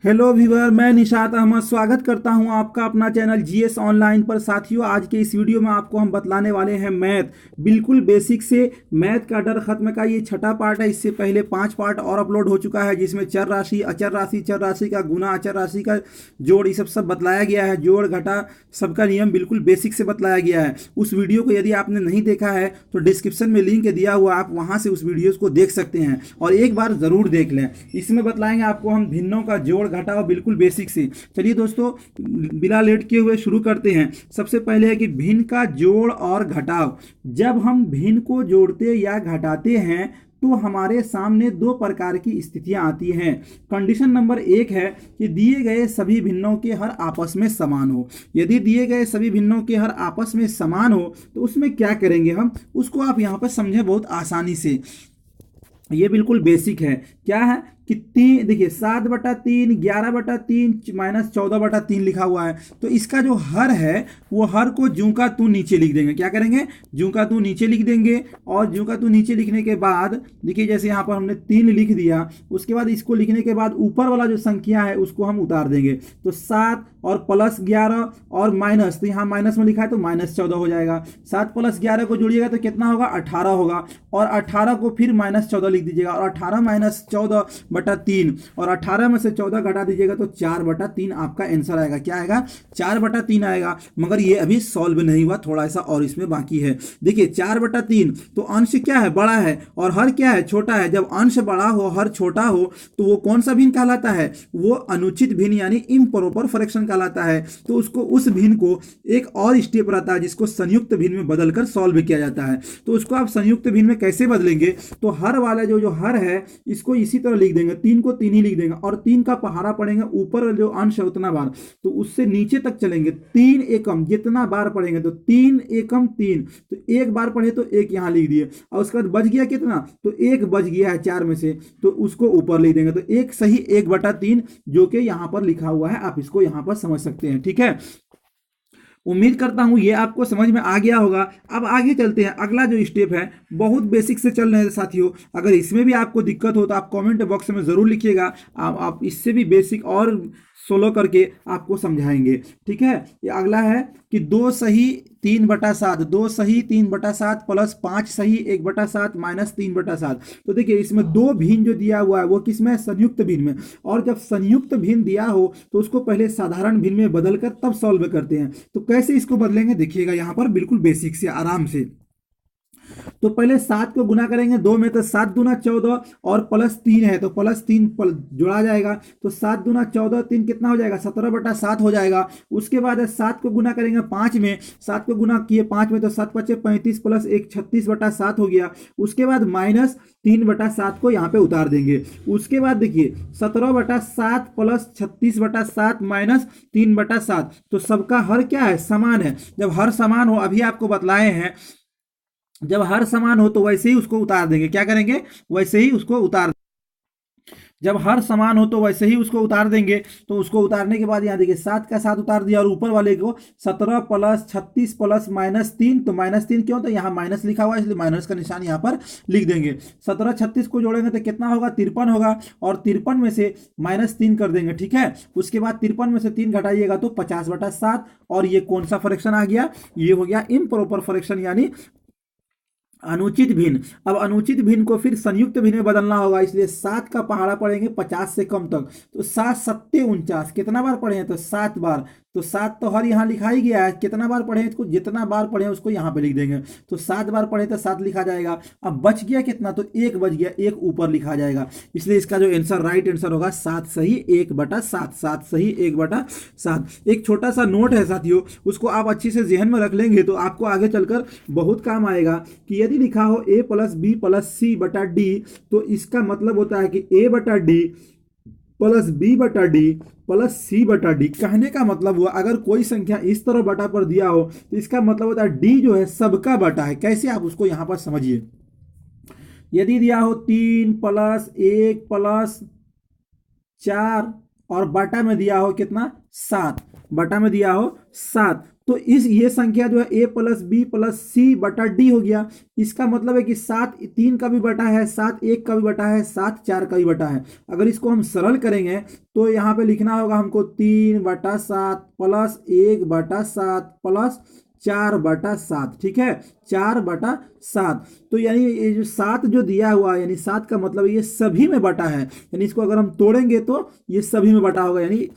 Hello viewer, मैं निशात अहमद स्वागत करता हूं आपका अपना चैनल जीएस ऑनलाइन पर। साथियों, आज के इस वीडियो में आपको हम बतलाने वाले हैं मैथ, बिल्कुल बेसिक से। मैथ का डर खत्म का ये छठा पार्ट है। इससे पहले 5 पार्ट और अपलोड हो चुका है, जिसमें चर राशि, अचर राशि, चर राशि का गुना, अचर राशि का जोड़, ये सब बतलाया गया है। जोड़ घटा सबका नियम बिल्कुल बेसिक से बतलाया गया है। उस वीडियो को यदि आपने नहीं देखा है तो डिस्क्रिप्शन में लिंक दिया हुआ, आप वहां से उस वीडियोस को देख सकते हैं और एक बार जरूर देख लें। इसमें बतलाएंगे आपको हम भिन्नों का जोड़ घटाओ बिल्कुल बेसिक से। चलिए दोस्तों, बिना लेट किए हुए शुरू करते हैं। सबसे पहले है कि भिन्न का जोड़ और घटाव। जब हम भिन्न को जोड़ते या घटाते हैं तो हमारे सामने दो प्रकार की स्थितियां आती हैं। कंडीशन नंबर 1 है कि दिए गए सभी भिन्नों के हर आपस में समान हो। यदि दिए गए सभी भिन्नों के हर आपस में समान हो तो उसमें क्या करेंगे हम, उसको आप यहां पर समझें बहुत आसानी से। ये बिल्कुल बेसिक है। क्या है कि तीन, देखिए 7/3, 11/3 माइनस 14/3 लिखा हुआ है। तो इसका जो हर है वो हर को जू का तू नीचे लिख देंगे। क्या करेंगे, जू का तू नीचे लिख देंगे। और जू का तू नीचे लिखने के बाद देखिए, जैसे यहाँ पर हमने 3 लिख दिया, उसके बाद इसको लिखने के बाद ऊपर वाला जो संख्या है उसको हम उतार देंगे। तो 7 और प्लस 11 और माइनस, तो यहाँ माइनस में लिखा है तो -14 हो जाएगा। 7 + 11 को जोड़िएगा तो कितना होगा, 18 होगा। और 18 को फिर -14 लिख दीजिएगा। और 18 - 14/3, और 18 में से 14 घटा दीजिएगा तो 4/3 आपका आंसर आएगा। क्या आएगा, 4/3 आएगा। मगर ये अभी सॉल्व नहीं हुआ, थोड़ा सा और इसमें बाकी है। देखिए 4/3, तो अंश क्या है, बड़ा है, और हर क्या है, छोटा है। जब अंश बड़ा हो, हर छोटा हो, तो वो कौन सा भिन्न कहलाता है, वो अनुचित भिन्न यानी इम्प्रॉपर फ्रैक्शन कहलाता है। तो उसको, उस भिन्न को एक और स्टेप रहता है जिसको संयुक्त भिन्न में बदलकर सॉल्व किया जाता है। तो उसको आप संयुक्त भिन्न में कैसे बदलेंगे, तो हर वाला जो हर है इसको इसी तरह लिख देंगे। 3 को 3 ही लिख देंगे, और 3 का पहाड़ा पढ़ेंगे, ऊपर जो अंश है उतना बार, तो उससे नीचे तक चलेंगे। 3 एकम जितना बार पढ़ेंगे तो 3 एकम 3, तो एक बार पढ़े तो एक यहाँ लिख दिए। और उसके बाद बच गया कितना, तो एक बच गया है 4 में से, तो उसको ऊपर लिख देंगे। तो एक सही 1/3 जो कि यहाँ पर लिखा हुआ है, आप इसको यहाँ पर समझ सकते हैं। ठीक है, उम्मीद करता हूं ये आपको समझ में आ गया होगा। अब आगे चलते हैं। अगला जो स्टेप है बहुत बेसिक से चल रहे हैं साथियों। अगर इसमें भी आपको दिक्कत हो तो आप कमेंट बॉक्स में ज़रूर लिखिएगा। आप इससे भी बेसिक और सोलो करके आपको समझाएंगे। ठीक है, ये अगला है कि 2 सही 3/7, 2 सही 3/7 प्लस 5 सही 1/7 माइनस 3/7। तो देखिए इसमें दो भिन्न जो दिया हुआ है वो किसमें है, संयुक्त भिन्न में। और जब संयुक्त भिन्न दिया हो तो उसको पहले साधारण भिन्न में बदलकर तब सॉल्व करते हैं। तो कैसे इसको बदलेंगे, देखिएगा यहाँ पर बिल्कुल बेसिक से आराम से। तो पहले 7 को गुना करेंगे 2 में, तो 7 दूना 14 और प्लस 3 है तो प्लस 3 जोड़ा जाएगा। तो 7 दूना 14, 3 कितना हो जाएगा, 17/7 हो जाएगा। उसके बाद 7 को गुना करेंगे 5 में, 7 को गुना किए 5 में तो 7 × 5 = 35 प्लस 1 36/7 हो गया। उसके बाद माइनस 3/7 को यहाँ पे उतार देंगे। उसके बाद देखिए 17/7 प्लस 36/7 माइनस 3/7, तो सबका हर क्या है, समान है। जब हर समान हो, अभी आपको बतलाए हैं, जब हर समान हो तो वैसे ही उसको उतार देंगे। क्या करेंगे, वैसे ही उसको उतार, जब हर समान हो तो वैसे ही उसको उतार देंगे। तो उसको उतारने के बाद यहाँ देखिए 7 का 7 उतार दिया, और ऊपर वाले को 17 प्लस 36 प्लस -3, तो -3 क्यों, तो यहाँ माइनस लिखा हुआ है इसलिए माइनस का निशान यहाँ पर लिख देंगे। 17 36 को जोड़ेंगे तो कितना होगा, 53 होगा, और 53 में से -3 कर देंगे। ठीक है, उसके बाद 53 में से 3 घटाइएगा तो 50/7। और ये कौन सा फ्रैक्शन आ गया, ये हो गया इम्प्रॉपर फ्रैक्शन यानी अनुचित भिन्न। अब अनुचित भिन्न को फिर संयुक्त भिन्न में बदलना होगा, इसलिए 7 का पहाड़ा पढ़ेंगे 50 से कम तक। तो 7 × 7 = 49, कितना बार पढ़े हैं, तो 7 बार। तो 7 तो हर यहाँ लिखा ही गया है, कितना बार पढ़े इसको, जितना बार पढ़े उसको यहाँ पे लिख देंगे। तो 7 बार पढ़े तो 7 लिखा जाएगा। अब बच गया कितना, तो 1 बच गया, 1 ऊपर लिखा जाएगा। इसलिए इसका जो आंसर, राइट आंसर होगा 7 सही 1/7, 7 सही 1/7। एक छोटा सा नोट है साथियों, उसको आप अच्छी से जहन में रख लेंगे तो आपको आगे चलकर बहुत काम आएगा। कि यदि लिखा हो a + b + c/d, तो इसका मतलब होता है कि a/d plus b/d plus c/d। कहने का मतलब हुआ, अगर कोई संख्या इस तरह बटा पर दिया हो तो इसका मतलब होता है d जो है सबका बटा है। कैसे, आप उसको यहां पर समझिए। यदि दिया हो 3 + 1 + 4 और बटा में दिया हो कितना, 7, बटा में दिया हो 7, तो इस ये संख्या जो है ए प्लस बी प्लस सी बटा डी हो गया। इसका मतलब है कि 7 3 का भी बटा है, 7 1 का भी बटा है, 7 4 का भी बटा है। अगर इसको हम सरल करेंगे तो यहाँ पे लिखना होगा हमको 3/7 प्लस 1/7 प्लस 4/7, ठीक है, 4/7। तो यानी ये जो 7 जो दिया हुआ है, यानी 7 का मतलब ये सभी में बटा है, यानी इसको अगर हम तोड़ेंगे तो ये सभी में बटा होगा। यानी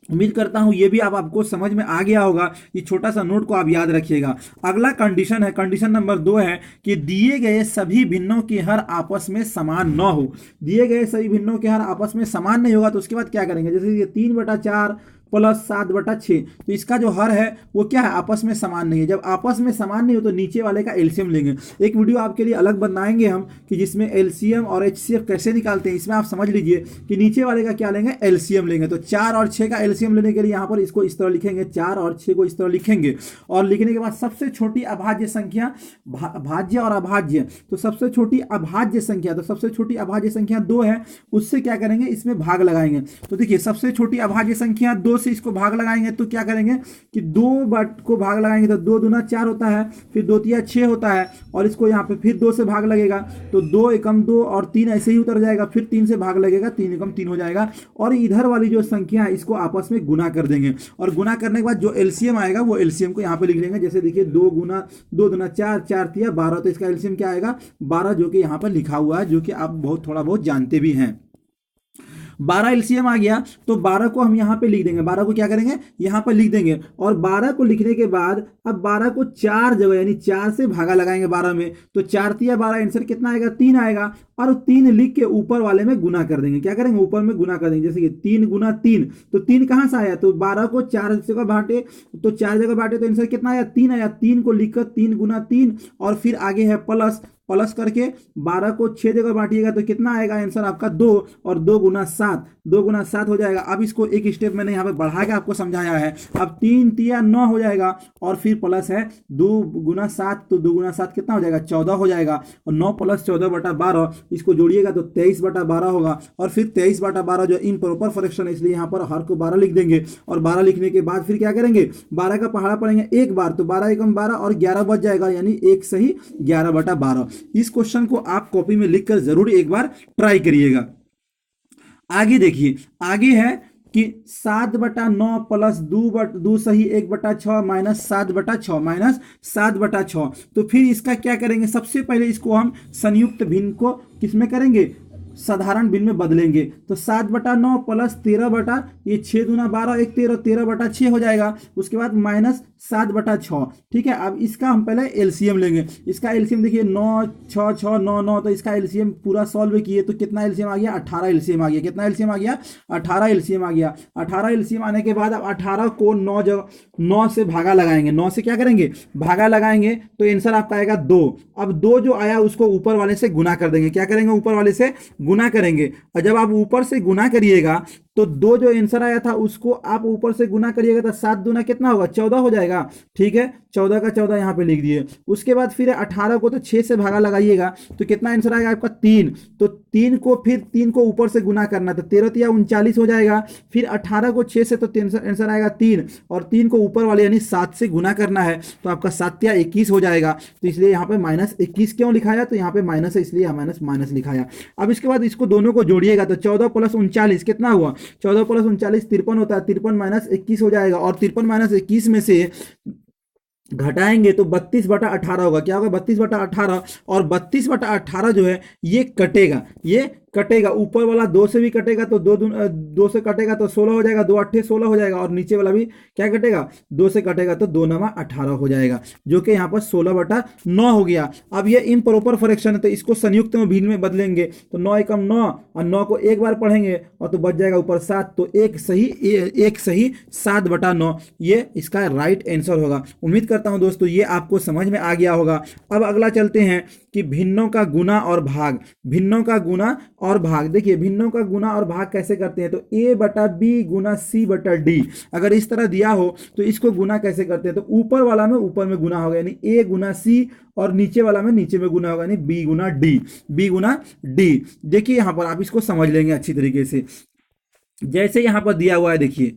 उम्मीद करता हूं ये भी आपको समझ में आ गया होगा। ये छोटा सा नोट को आप याद रखिएगा। अगला कंडीशन है, कंडीशन नंबर 2 है कि दिए गए सभी भिन्नों के हर आपस में समान न हो। दिए गए सभी भिन्नों के हर आपस में समान नहीं होगा तो उसके बाद क्या करेंगे, जैसे ये 3/4 प्लस 7/6, तो इसका जो हर है वो क्या है, आपस में समान नहीं है। जब आपस में समान नहीं हो तो नीचे वाले का एलसीएम लेंगे। एक वीडियो आपके लिए अलग बनाएंगे हम कि जिसमें एलसीएम और एचसीएफ कैसे निकालते हैं। इसमें आप समझ लीजिए कि नीचे वाले का क्या लेंगे, एलसीएम लेंगे। तो 4 और 6 का एलसीएम लेने के लिए यहाँ पर इसको इस तरह लिखेंगे, 4 और 6 को इस तरह लिखेंगे। और लिखने के बाद सबसे छोटी अभाज्य संख्या, भाज्य और अभाज्य, तो सबसे छोटी अभाज्य संख्या, तो सबसे छोटी अभाज्य संख्या 2 है, उससे क्या करेंगे, इसमें भाग लगाएंगे। तो देखिए सबसे छोटी अभाज्य संख्या 2 से इसको भाग लगाएंगे तो क्या करेंगे कि 2 को भाग लगाएंगे तो 2 दूना 4 होता है, फिर 2 तिया 6 होता है, और इसको यहाँ पे फिर 2 से भाग लगेगा तो 2 एकम 2 और 3 ऐसे ही उतर जाएगा, फिर 3 से भाग लगेगा, 3 एकम 3 हो जाएगा। और इधर वाली जो संख्या है इसको आपस में गुना कर देंगे, और गुना करने के बाद जो एलसीएम आएगा वो एलसीएम को यहाँ पे लिख लेंगे। जैसे देखिए 2 दूना 4, 4 तिया 12, तो इसका एलसीएम क्या आएगा, 12, जो कि यहाँ पर लिखा हुआ है, जो कि आप थोड़ा बहुत जानते भी हैं। 12 एलसीएम आ गया तो 12 को हम यहाँ पे लिख देंगे। 12 को क्या करेंगे, यहाँ पर लिख देंगे, और 12 को लिखने के बाद अब 12 को 4 जगह यानी 4 से भागा लगाएंगे 12 में, तो 4 तिया 12, आंसर कितना आएगा, 3 आएगा। और 3 लिख के ऊपर वाले में गुना कर देंगे। क्या करेंगे, ऊपर में गुना कर देंगे। जैसे कि 3 गुना 3, तो 3 कहाँ से आया, तो 12 को 4 जगह बांटे, तो 4 जगह बांटे तो आंसर कितना आया, 3 आया। 3 को लिखकर 3 गुना 3, और फिर आगे है प्लस, प्लस करके 12 को 6 जगह बांटिएगा तो कितना आएगा आंसर आपका 2, और 2 गुना 7, 2 गुना 7 हो जाएगा। अब इसको एक स्टेप मैंने यहाँ पे बढ़ा के आपको समझाया है। अब 3 तिया 9 हो जाएगा, और फिर प्लस है 2 गुना 7, तो 2 गुना 7 कितना हो जाएगा, 14 हो जाएगा। और 9 प्लस 14/12, इसको जोड़िएगा तो 23/12 होगा। और फिर 23/12 जो इम्प्रॉपर फ्रैक्शन है, इसलिए यहाँ पर हर को 12 लिख देंगे। और 12 लिखने के बाद फिर क्या करेंगे, 12 का पहाड़ा पढ़ेंगे एक बार, तो 12 एकम 12 और 11 बच जाएगा, यानी 1 सही 11/12। इस क्वेश्चन को आप कॉपी में लिखकर जरूर एक बार ट्राई करिएगा। आगे देखिए, आगे है कि 7/9 प्लस 2 सही 1/6 माइनस 7/6 माइनस 7/6। तो फिर इसका क्या करेंगे, सबसे पहले इसको हम संयुक्त भिन्न को किसमें करेंगे, साधारण भिन्न में बदलेंगे। तो 7/9 प्लस 13 ये 6 दूना 12, 1 13, 13/6 हो जाएगा। उसके बाद माइनस 7/6, ठीक है। अब इसका हम पहले एलसीएम लेंगे। इसका एलसीएम देखिए 9 6 6 9 9, तो इसका एलसीएम पूरा सॉल्व किए तो कितना एलसीएम आ गया, 18 एलसीएम आ गया। कितना एलसीएम आ गया, 18 एलसीएम आ गया। 18 एलसीएम आने के बाद अब 18 को 9 से भागा लगाएंगे। 9 से क्या करेंगे, भागा लगाएंगे, तो आंसर आपका आएगा 2। अब 2 जो आया उसको ऊपर वाले से गुना कर देंगे। क्या करेंगे, ऊपर वाले से गुना करेंगे। और जब आप ऊपर से गुना करिएगा तो 2 जो आंसर आया था उसको आप ऊपर से गुना करिएगा तो 7 दूना कितना होगा, 14 हो जाएगा, ठीक है। 14 का 14 यहाँ पे लिख दिए। उसके बाद फिर 18 को तो 6 से भागा लगाइएगा तो कितना आंसर आएगा आपका 3। तो 3 को फिर 3 को ऊपर से गुना करना, तो 13 तिया 39 हो जाएगा। फिर 18 को 6 से तो आंसर आएगा 3, और 3 को ऊपर वाले यानी 7 से गुना करना है, तो आपका 7 तिया 21 हो जाएगा। तो इसलिए यहाँ पे -21 क्यों लिखाया, तो यहाँ पे माइनस है इसलिए माइनस लिखाया। अब इसके बाद इसको दोनों को जोड़िएगा तो 14 प्लस 39 कितना हुआ, 14 प्लस 39 53 होता है। 53 माइनस 21 हो जाएगा, और 53 माइनस 21 में से घटाएंगे तो 32/18 होगा। क्या होगा, 32/18। और 32/18 जो है ये कटेगा, ये कटेगा, ऊपर वाला 2 से भी कटेगा तो 2 से कटेगा तो 16 हो जाएगा, 2 8 16 हो जाएगा। और नीचे वाला भी क्या कटेगा, 2 से कटेगा तो 2 9 18 हो जाएगा, जो कि यहाँ पर 16/9 हो गया। अब ये इम्प्रॉपर फ्रैक्शन है तो इसको संयुक्त में भिन्न में बदलेंगे, तो 9 एकम 9, और 9 को एक बार पढ़ेंगे और तो बच जाएगा ऊपर 7, तो एक सही 7/9 ये इसका राइट आंसर होगा। उम्मीद करता हूं दोस्तों ये आपको समझ में आ गया होगा। अब अगला चलते हैं कि भिन्नों का गुना और भाग। भिन्नों का गुना और भाग, देखिए भिन्नों का गुना और भाग कैसे करते हैं, तो A/B गुना C/D। अगर इस तरह दिया हो तो इसको गुना कैसे करते हैं, तो ऊपर वाला में ऊपर में गुना होगा यानी A गुना C, और नीचे वाला में नीचे में गुना होगा यानी B गुना D, B गुना D। देखिए यहां पर आप इसको समझ लेंगे अच्छी तरीके से। जैसे यहां पर दिया हुआ है, देखिए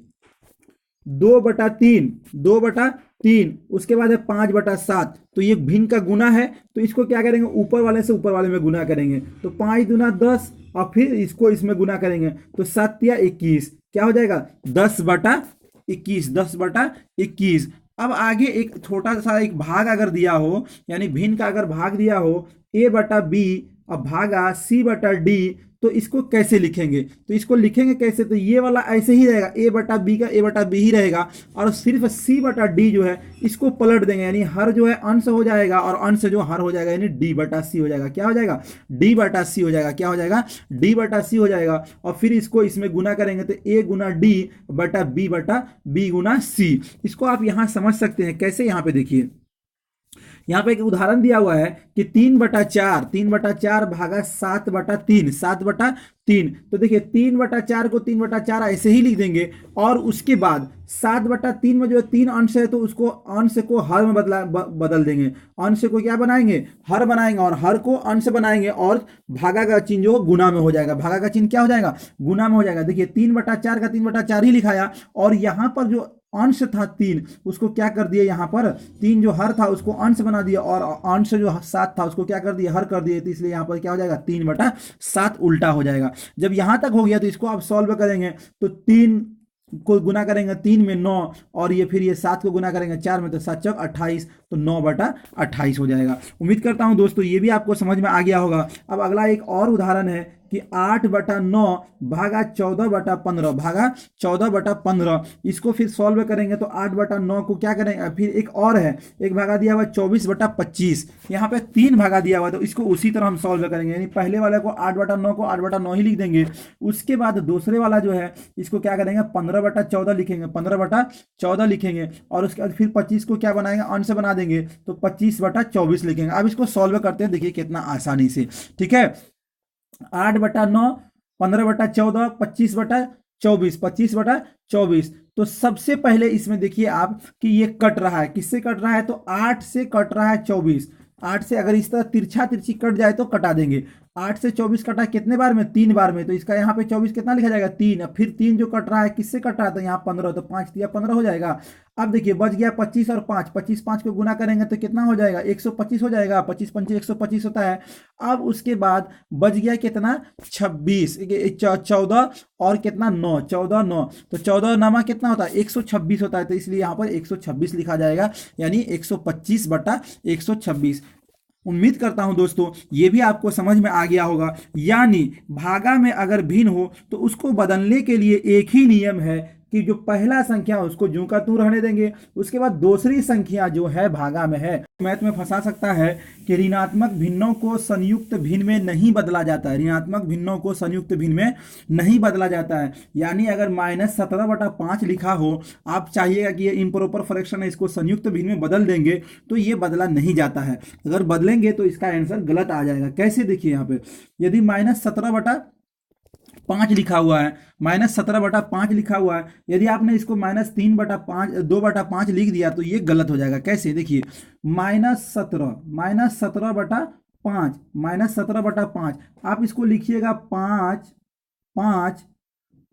2/3, 2/3, उसके बाद है 5/7। तो ये भिन्न का गुना है, तो इसको क्या करेंगे, ऊपर वाले से ऊपर वाले में गुना करेंगे, तो 5 दूना 10, और फिर इसको इसमें गुना करेंगे, तो 7 या 21, क्या हो जाएगा 10/21, 10/21। अब आगे एक छोटा सा एक भाग अगर दिया हो, यानी भिन्न का अगर भाग दिया हो A/B अब भागा C/D, तो इसको कैसे लिखेंगे, तो इसको लिखेंगे कैसे, तो ये वाला ऐसे ही रहेगा, A/B का A/B ही रहेगा, और सिर्फ C/D जो है इसको पलट देंगे, यानी हर जो है अंश हो जाएगा और अंश जो हर हो जाएगा, यानी D/C हो जाएगा। क्या हो जाएगा, D/C हो जाएगा। क्या हो जाएगा, D/C हो जाएगा। और फिर इसको इसमें गुना करेंगे तो A×D/B/B×C। इसको आप यहां समझ सकते हैं कैसे, यहां पे देखिए, यहाँ पे एक उदाहरण दिया हुआ है कि 3/4, 3/4 भागा 7/3, 7/3। तो देखिए 3/4 को 3/4 ऐसे ही लिख देंगे, और उसके बाद 7/3 में जो है 3 अंश है, तो उसको अंश को हर में बदल देंगे, अंश को क्या बनाएंगे, हर बनाएंगे, और हर को अंश बनाएंगे, और भागा का चिन्ह जो गुना में हो जाएगा, भागा का चिन्ह क्या हो जाएगा, गुना में हो जाएगा। देखिए 3/4 का 3/4 ही लिखाया, और यहाँ पर जो अंश था 3, उसको क्या कर दिया, यहाँ पर 3 जो हर था उसको अंश बना दिया, और अंश जो 7 था उसको क्या कर दिया, हर कर दिया, तो इसलिए यहाँ पर क्या हो जाएगा 3/7 उल्टा हो जाएगा। जब यहाँ तक हो गया तो इसको आप सॉल्व करेंगे, तो 3 को गुना करेंगे 3 में 9, और ये फिर ये 7 को गुना करेंगे 4 में, तो 7 चौक 28, तो 9/28 हो जाएगा। उम्मीद करता हूं दोस्तों ये भी आपको समझ में आ गया होगा। अब अगला एक और उदाहरण है कि 8/9 भागा 14/15, भागा 14/15। इसको फिर सॉल्व करेंगे तो 8/9 को क्या करेंगे, फिर एक और है, एक भागा दिया हुआ 24/25, यहाँ पे 3 भागा दिया हुआ, तो इसको उसी तरह हम सॉल्व करेंगे, यानी पहले वाले को 8/9 को 8/9 ही लिख देंगे। उसके बाद दूसरे वाला जो है इसको क्या करेंगे, 15/14 लिखेंगे, 15/14 लिखेंगे, और उसके बाद फिर 25 को क्या बनाएंगे, अंश बना देंगे, तो 25/24 लिखेंगे। अब इसको सॉल्व करते हैं, देखिए कितना आसानी से, ठीक है। 8/9, 15/14, 25/24, 25/24। तो सबसे पहले इसमें देखिए आप कि ये कट रहा है, किससे कट रहा है, तो 8 से कट रहा है 24। 8 से अगर इस तरह तिरछा तिरछी कट जाए तो कटा देंगे। 8 से 24 कटा कितने बार में, 3 बार में, तो इसका यहाँ पे 24 कितना लिखा जाएगा, 3। अब फिर 3 जो कट रहा है किससे कट रहा है, तो यहाँ 15, तो 5 दिया 15 हो जाएगा। अब देखिए बच गया 25 और 5, 25 5 को गुना करेंगे तो कितना हो जाएगा, 125 हो जाएगा, 25 पंचे 125 होता है। अब उसके बाद बच गया कितना, 26, 14 और कितना 9, 14 9, तो 14 नामा कितना होता है, 126 होता है, तो इसलिए यहाँ पर 126 लिखा जाएगा, यानी 125/126। उम्मीद करता हूं दोस्तों ये भी आपको समझ में आ गया होगा। यानी भागा में अगर भिन्न हो तो उसको बदलने के लिए एक ही नियम है कि जो पहला संख्या उसको ज्यों का त्यों रहने देंगे, उसके बाद दूसरी संख्या जो है भागा में है, मैथ में फंसा सकता है कि ऋणात्मक भिन्नों को संयुक्त भिन्न में नहीं बदला जाता है, ऋणात्मक भिन्नों को संयुक्त भिन्न में नहीं बदला जाता है। यानी अगर -17/5 लिखा हो, आप चाहिएगा कि ये इम्प्रॉपर फ्रैक्शन है, इसको संयुक्त भिन्न में बदल देंगे, तो ये बदला नहीं जाता है। अगर बदलेंगे तो इसका आंसर गलत आ जाएगा। कैसे, देखिए यहाँ पे यदि -17/5 लिखा हुआ है, -17/5 लिखा हुआ है, यदि आपने इसको -3/5 2/5 लिख दिया तो ये गलत हो जाएगा। कैसे, देखिए -17/5 आप इसको लिखिएगा 5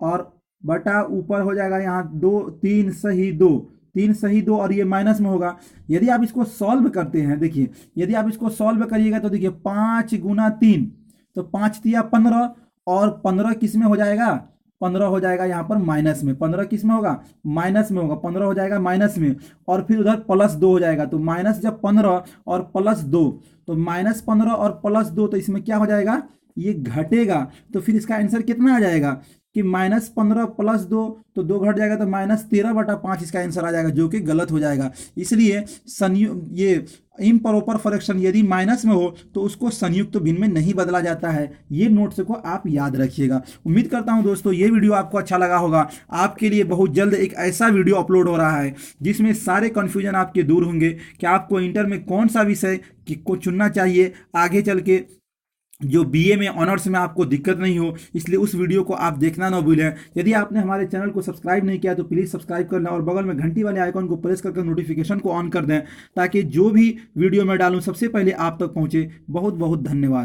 और बटा ऊपर हो जाएगा यहाँ 2, 3 सही 2, 3 सही 2, और ये माइनस में होगा। यदि आप इसको सॉल्व करते हैं, देखिए यदि आप इसको सॉल्व करिएगा तो देखिए 5 × 3, तो 5 तिया 15, और 15 किस में हो जाएगा, 15 हो जाएगा यहाँ पर माइनस में। 15 किस में होगा, माइनस में होगा, 15 हो जाएगा माइनस में, और फिर उधर +2 हो जाएगा। तो माइनस जब 15 और +2, तो -15 और +2, तो इसमें क्या हो जाएगा, ये घटेगा। तो फिर इसका आंसर कितना आ जाएगा कि -15 +2, तो 2 घट जाएगा, तो -13/5 इसका आंसर आ जाएगा, जो कि गलत हो जाएगा। इसलिए ये इम्प्रॉपर फ्रैक्शन यदि माइनस में हो तो उसको संयुक्त भिन्न में नहीं बदला जाता है। ये नोट्स को आप याद रखिएगा। उम्मीद करता हूं दोस्तों ये वीडियो आपको अच्छा लगा होगा। आपके लिए बहुत जल्द एक ऐसा वीडियो अपलोड हो रहा है जिसमें सारे कन्फ्यूजन आपके दूर होंगे कि आपको इंटर में कौन सा विषय को चुनना चाहिए, आगे चल के जो बीए में ऑनर्स में आपको दिक्कत नहीं हो। इसलिए उस वीडियो को आप देखना ना भूलें। यदि आपने हमारे चैनल को सब्सक्राइब नहीं किया तो प्लीज़ सब्सक्राइब कर लें, और बगल में घंटी वाले आइकॉन को प्रेस करके नोटिफिकेशन को ऑन कर दें, ताकि जो भी वीडियो मैं डालूं सबसे पहले आप तक पहुंचे। बहुत बहुत धन्यवाद।